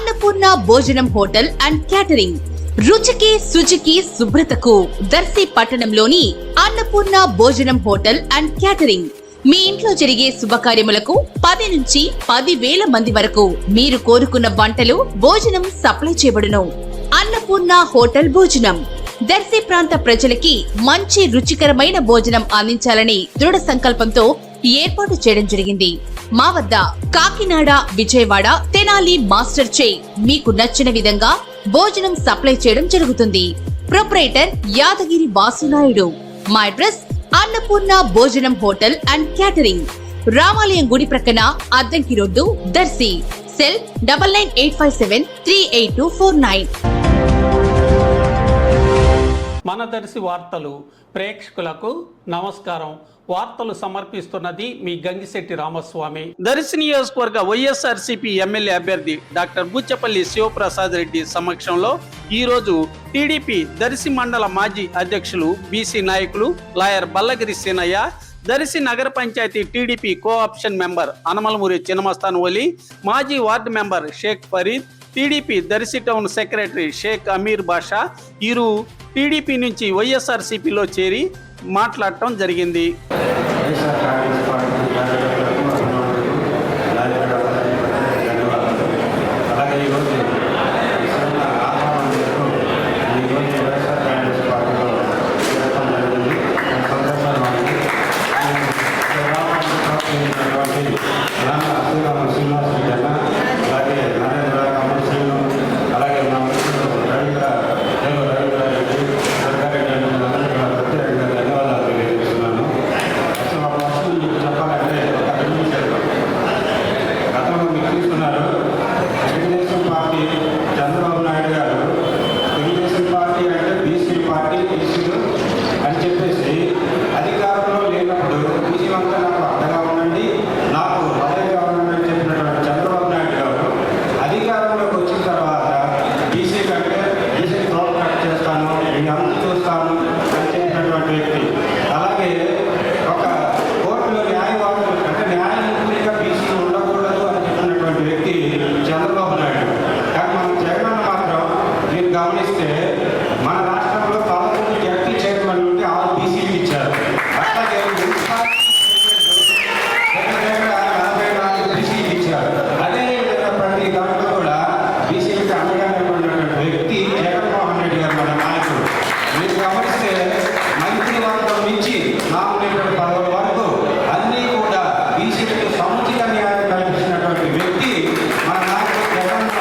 అన్నపూర్ణ భోజనం hotel and catering. రుచికి శుచికి శుభ్రతకు దర్శి పట్టణంలోని అన్నపూర్ణ భోజనం హోటల్ అండ్ క్యాటరింగ్. మీ ఇంట్లో జరిగే శుభకార్యములకు 10 నుంచి 10,000 మంది వరకు మీరు కోరుకున్న వంటలు, భోజనం సప్లై చేయబడును. అన్నపూర్ణ హోటల్ భోజనం దర్శి ప్రాంత ప్రజలకి మంచి రుచికరమైన భోజనం అందించాలని దృఢ సంకల్పంతో ఏర్పాటు చేయడం జరిగింది. మా వద్ద కాకినాడ, విజయవాడ, తెనాలి మాస్టర్ చే మీకు నచ్చిన విధంగా భోజనం సప్లై చేయడం జరుగుతుంది. ప్రొపరేటర్ యాదగిరి వాసునాయుడు. మా అడ్రస్ అన్నపూర్ణ భోజనం హోటల్ అండ్ క్యాటరింగ్, రామాలయం గుడి ప్రక్కన, అద్దంకి రోడ్డు, దర్శి. సెల్ 9985738249. మన దర్శి వార్తలు ప్రేక్షకులకు నమస్కారం. వార్తలు సమర్పిస్తున్నది మీ గంగిశెట్టి రామస్వామి. దర్శి నియోజకవర్గ వైఎస్ఆర్సీపీ ఎమ్మెల్యే అభ్యర్థి డాక్టర్ బుచ్చపల్లి శివప్రసాద్ రెడ్డి సమక్షంలో ఈరోజు టీడీపీ దర్శి మండల మాజీ అధ్యక్షులు, బీసీ నాయకులు లాయర్ బల్లగిరి సీనయ్య, దర్శి నగర పంచాయతీ టీడీపీ కోఆప్షన్ మెంబర్ అనమలమూరి చిన్నమస్తాన్ వలి, మాజీ ward member Sheikh Farid, TDP Darsi town secretary Sheikh Ameer Basha వీరు టీడీపీ నుంచి వైఎస్ఆర్సీపీలో చేరి మాట్లాడటం జరిగింది. బీసీలకు సముచిత న్యాయం కల్పించినటువంటి వ్యక్తి మన నాయకుడు జగన్మోహన్